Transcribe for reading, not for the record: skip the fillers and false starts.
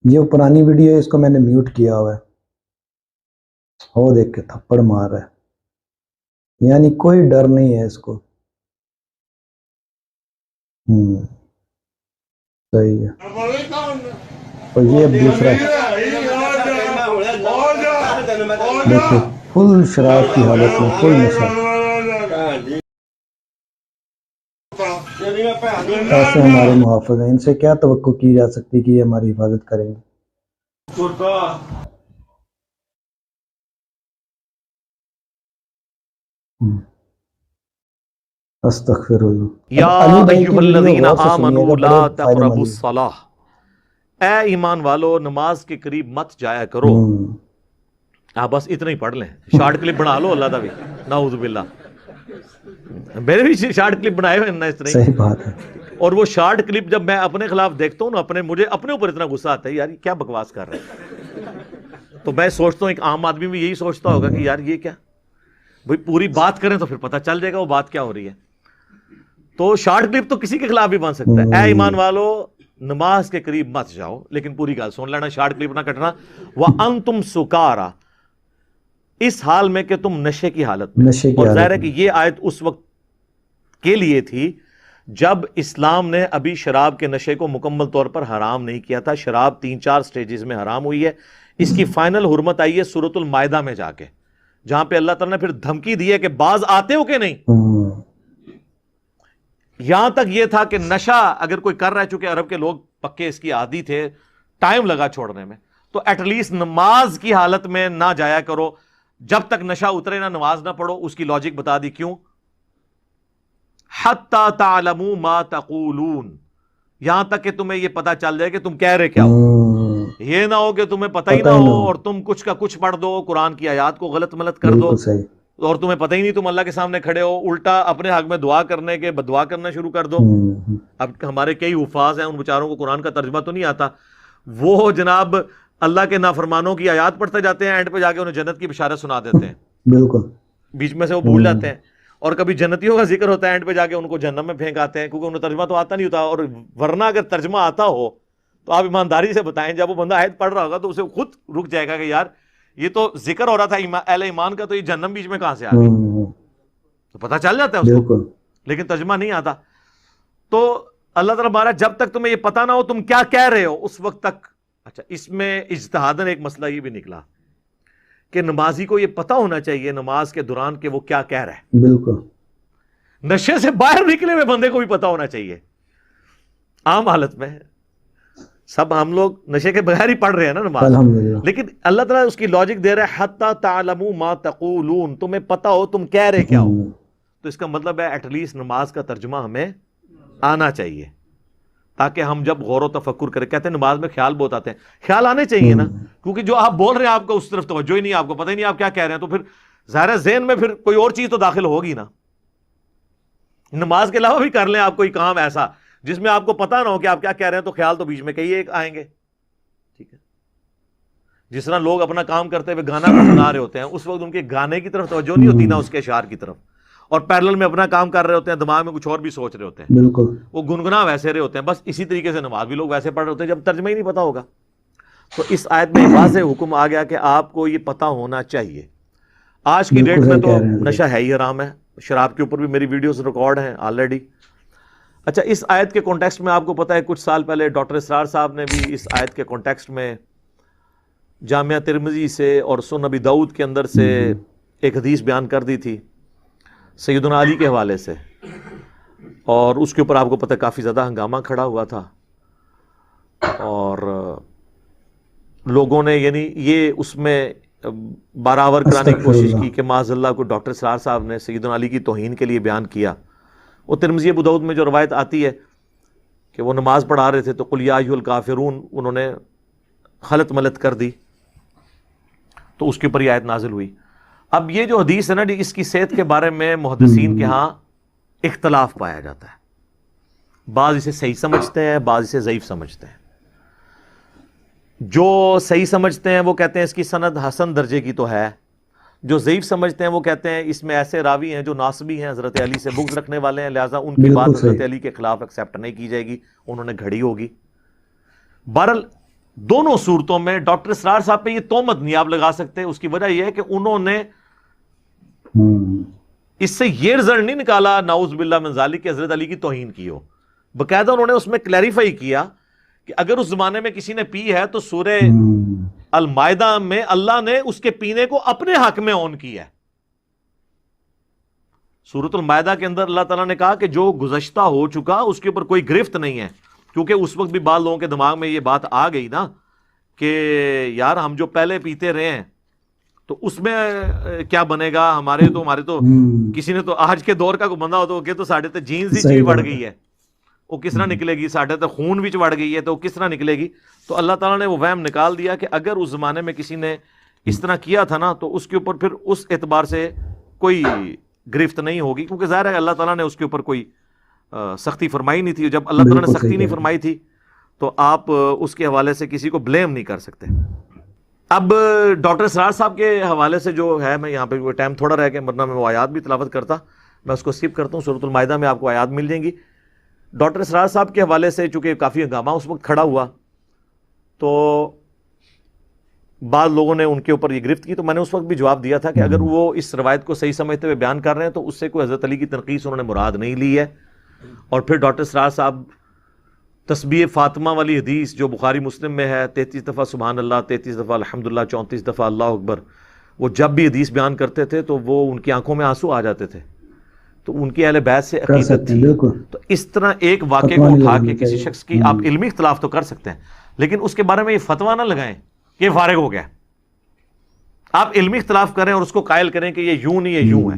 یہ پرانی ویڈیو ہے، اس کو میں نے میوٹ کیا ہوا ہے، وہ دیکھ کے تھپڑ مار رہا ہے، یعنی کوئی ڈر نہیں ہے اس کو۔ صحیح ہے۔ اور یہ اب دوسرا دیکھو، فل شراب کی حالت میں، فل نشہ۔ ایسے ہمارے محافظ ہیں، ان سے کیا توقع کی جا سکتی کہ یہ ہماری حفاظت کریں گے؟ استغفر اللہ۔ یا علی بھائی کی ایھا ویڈیو الذین غور سے سنیے آمنوا گا، لا بڑے فائدہ تقربوا مند ہے۔ الصلاۃ، اے ایمان والو نماز کے قریب مت جایا کرو۔ آپ بس اتنا ہی پڑھ لیں، شارٹ کلپ بنا لو اللہ تعالی، نعوذ باللہ۔ میرے بھی شارٹ کلپ بنائے ہوئے ہیں اس طرح، صحیح بات ہے۔ اور وہ شارٹ کلپ جب میں اپنے خلاف دیکھتا ہوں نا، مجھے اپنے اوپر اتنا غصہ آتا ہے، یار یہ کیا بکواس کر رہے ہیں۔ تو میں سوچتا ہوں ایک عام آدمی بھی یہی سوچتا ہوگا کہ یار یہ کیا، بھئی پوری بات کریں تو پھر پتہ چل جائے گا وہ بات کیا ہو رہی ہے۔ تو شارٹ کلپ تو کسی کے خلاف بھی بن سکتا ہے۔ اے ایمان والو نماز کے قریب مت جاؤ، لیکن پوری گال سن لینا، شارٹ کلپ نہ کٹنا۔ وَأَنْتُمْ سُكَارَى، اس حال میں کہ تم نشے کی حالت میں۔ اور ظاہر ہے کہ یہ آیت اس وقت کے لیے تھی جب اسلام نے ابھی شراب کے نشے کو مکمل طور پر حرام نہیں کیا تھا۔ شراب 3-4 سٹیجز میں حرام ہوئی ہے، اس کی فائنل حرمت آئی ہے سورۃ المائدہ میں جا کے، جہاں پہ اللہ تعالیٰ نے پھر دھمکی دی ہے کہ باز آتے ہو کہ نہیں۔ یہاں تک یہ تھا کہ نشہ اگر کوئی کر رہا ہے، چونکہ عرب کے لوگ پکے اس کی عادی تھے، ٹائم لگا چھوڑنے میں، تو ایٹ لیسٹ نماز کی حالت میں نہ جایا کرو، جب تک نشہ اترے نہ نماز نہ پڑھو۔ اس کی لاجک بتا دی کیوں، حتی تعلموا ما تقولون، یہاں تک کہ تمہیں یہ پتا چل جائے کہ تم کہہ رہے کیا ہو۔ یہ نہ ہو کہ تمہیں پتہ ہی نہ ہو اور تم کچھ کا کچھ پڑھ دو، قرآن کی آیات کو غلط ملت کر دو، اور تمہیں پتہ ہی نہیں، تم اللہ کے سامنے کھڑے ہو، الٹا اپنے حق میں دعا کرنے کے بدعا کرنا شروع کر دو۔ اب ہمارے کئی حفاظ ہیں، ان بیچاروں کو قرآن کا ترجمہ تو نہیں آتا، وہ جناب اللہ کے نافرمانوں کی آیات پڑھتے جاتے ہیں، اینڈ پہ جا کے انہیں جنت کی بشارت سنا دیتے ہیں، بالکل بیچ میں سے وہ بھول جاتے ہیں۔ اور کبھی جنتیوں کا ذکر ہوتا ہے، اینڈ پہ جا کے ان کو جہنم میں پھینک آتے ہیں، کیونکہ انہیں ترجمہ تو آتا نہیں ہوتا۔ اور ورنہ اگر ترجمہ آتا ہو تو آپ ایمانداری سے بتائیں، جب وہ بندہ آیت پڑھ رہا ہوگا تو اسے خود رک جائے گا کہ یار یہ تو ذکر ہو رہا تھا اہل ایمان کا، تو یہ جہنم بیچ میں کہاں سے آ گئی، تو پتہ چل جاتا ہے اس کو، لیکن ترجمہ نہیں آتا۔ تو اللہ تعالیٰ بارہ جب تک تمہیں یہ پتہ نہ ہو تم کیا کہہ رہے ہو، اس وقت تک۔ اچھا، اس میں اجتہاداً ایک مسئلہ یہ بھی نکلا کہ نمازی کو یہ پتہ ہونا چاہیے نماز کے دوران کہ وہ کیا کہہ رہا ہے۔ بالکل، نشے سے باہر نکلے ہوئے بندے کو بھی پتہ ہونا چاہیے۔ عام حالت میں سب ہم لوگ نشے کے بغیر ہی پڑھ رہے ہیں نا نماز، لیکن اللہ تعالیٰ اس کی لاجک دے رہا ہے حتی تعلموا ما تقولون، تمہیں پتہ ہو تم کہہ رہے کیا ہو۔ تو اس کا مطلب ہے ایٹ لیسٹ نماز کا ترجمہ ہمیں آنا چاہیے، تاکہ ہم جب غور و تفکر کریں۔ کہتے ہیں نماز میں خیال بہت آتے ہیں، خیال آنے چاہیے نا، کیونکہ جو آپ بول رہے ہیں آپ کو اس طرف توجہ ہی نہیں، آپ کو پتہ ہی نہیں آپ کیا کہہ رہے ہیں، تو پھر ظاہر ہے ذہن میں پھر کوئی اور چیز تو داخل ہوگی نا۔ نماز کے علاوہ بھی کر لیں آپ کوئی کام ایسا جس میں آپ کو پتہ نہ ہو کہ آپ کیا کہہ رہے ہیں، تو خیال تو بیچ میں کئی ایک آئیں گے، ٹھیک ہے۔ جس طرح لوگ اپنا کام کرتے ہوئے گانا گنگنا رہے ہوتے ہیں، اس وقت ان کے گانے کی طرف توجہ نہیں ہوتی، نہ اس کے اشعار کی طرف، اور پیرلل میں اپنا کام کر رہے ہوتے ہیں، دماغ میں کچھ اور بھی سوچ رہے ہوتے ہیں، بالکل وہ گنگنا ویسے رہے ہوتے ہیں۔ بس اسی طریقے سے نماز بھی لوگ ویسے پڑھ رہے ہوتے ہیں جب ترجمہ ہی نہیں پتا ہوگا۔ تو اس آیت میں واضح حکم آ گیا کہ آپ کو یہ پتہ ہونا چاہیے۔ آج کی ڈیٹ میں تو نشہ ہے ہی حرام ہے، شراب کے اوپر بھی میری ویڈیوز ریکارڈ ہیں آلریڈی۔ اچھا، اس آیت کے کانٹیکسٹ میں آپ کو پتہ ہے کچھ سال پہلے ڈاکٹر اسرار صاحب نے بھی اس آیت کے کانٹیکسٹ میں جامعہ ترمذی سے اور سنن نبی داؤد کے اندر سے ایک حدیث بیان کر دی تھی سیدنا علی کے حوالے سے، اور اس کے اوپر آپ کو پتہ ہے کافی زیادہ ہنگامہ کھڑا ہوا تھا، اور لوگوں نے یعنی یہ اس میں برابر کرانے کی کوشش کی کہ معاذ اللہ کو ڈاکٹر اسرار صاحب نے سیدنا علی کی توہین کے لیے بیان کیا۔ وہ ترمذی ابو داؤد میں جو روایت آتی ہے کہ وہ نماز پڑھا رہے تھے تو قل یا ایھا الکافرون انہوں نے خلط ملت کر دی، تو اس کے اوپر یہ آیت نازل ہوئی۔ اب یہ جو حدیث ہے نا، اس کی صحت کے بارے میں محدثین کے ہاں اختلاف پایا جاتا ہے، بعض اسے صحیح سمجھتے ہیں، بعض اسے ضعیف سمجھتے ہیں۔ جو صحیح سمجھتے ہیں وہ کہتے ہیں اس کی سند حسن درجے کی تو ہے، جو ضعیف سمجھتے ہیں وہ کہتے ہیں اس میں ایسے راوی ہیں جو ناصبی ہیں، حضرت علی سے بغض رکھنے والے ہیں، لہٰذا ان کی بات حضرت علی کے خلاف ایکسیپٹ نہیں کی جائے گی، انہوں نے گھڑی ہوگی۔ بہرحال دونوں صورتوں میں ڈاکٹر اسرار صاحب پہ یہ تہمت نہیں آپ لگا سکتے. اس کی وجہ یہ ہے کہ انہوں نے اس سے یہ رزلٹ نہیں نکالا نعوذ باللہ من ذالک کہ حضرت علی کی توہین کی ہو. باقاعدہ انہوں نے اس میں کلیریفائی کیا کہ اگر اس زمانے میں کسی نے پی ہے تو سورہ المائدہ میں اللہ نے اس کے پینے کو اپنے حق میں آن کیا ہے. سورۃ المائدہ کے اندر اللہ تعالیٰ نے کہا کہ جو گزشتہ ہو چکا اس کے اوپر کوئی گرفت نہیں ہے. کیونکہ اس وقت بھی بعض لوگوں کے دماغ میں یہ بات آ گئی نا کہ یار ہم جو پہلے پیتے رہے ہیں تو اس میں کیا بنے گا. ہمارے تو کسی نے تو آج کے دور کا کوئی بندہ ہو تو کہ تو ساڑھے تے جینز ہی چیز بڑھ گئی ہے, وہ کس طرح نکلے گی. ساڑھے تے خون بھی بڑھ گئی ہے تو وہ کس طرح نکلے گی. تو اللہ تعالیٰ نے وہ وہم نکال دیا کہ اگر اس زمانے میں کسی نے اس طرح کیا تھا نا تو اس کے اوپر پھر اس اعتبار سے کوئی گرفت نہیں ہوگی, کیونکہ ظاہر ہے اللہ تعالیٰ نے اس کے اوپر کوئی سختی فرمائی نہیں تھی. جب اللہ تعالیٰ نے سختی نہیں فرمائی تھی تو آپ اس کے حوالے سے کسی کو بلیم نہیں کر سکتے. اب ڈاکٹر اسرار صاحب کے حوالے سے جو ہے, میں یہاں پہ ٹائم تھوڑا رہ گیا ورنہ میں وہ آیات بھی تلاوت کرتا, میں اس کو اسکپ کرتا ہوں. سورۃ المائدہ میں آپ کو آیات مل جائیں گی. ڈاکٹر اسرار صاحب کے حوالے سے چونکہ کافی ہنگامہ اس وقت کھڑا ہوا تو بعض لوگوں نے ان کے اوپر یہ گرفت کی. تو میں نے اس وقت بھی جواب دیا تھا کہ اگر وہ اس روایت کو صحیح سمجھتے ہوئے بیان کر رہے ہیں تو اس سے کوئی حضرت علی کی تنقیص انہوں نے مراد نہیں لی ہے. اور پھر ڈاکٹر اسرار صاحب تسبیح فاطمہ والی حدیث جو بخاری مسلم میں ہے 33 دفعہ سبحان اللہ, 33 دفعہ الحمدللہ, 34 دفعہ اللہ اکبر, وہ جب بھی حدیث بیان کرتے تھے تو وہ ان کی آنکھوں میں آنسو آ جاتے تھے. تو ان کی اہل بیت سے عقیدت تھی. تو اس طرح ایک واقعے کو اٹھا کے کسی شخص کی آپ علمی اختلاف تو کر سکتے ہیں لیکن اس کے بارے میں یہ فتویٰ نہ لگائیں کہ یہ فارغ ہو گیا. آپ علمی اختلاف کریں اور اس کو قائل کریں کہ یہ یوں نہیں یہ یوں ہے.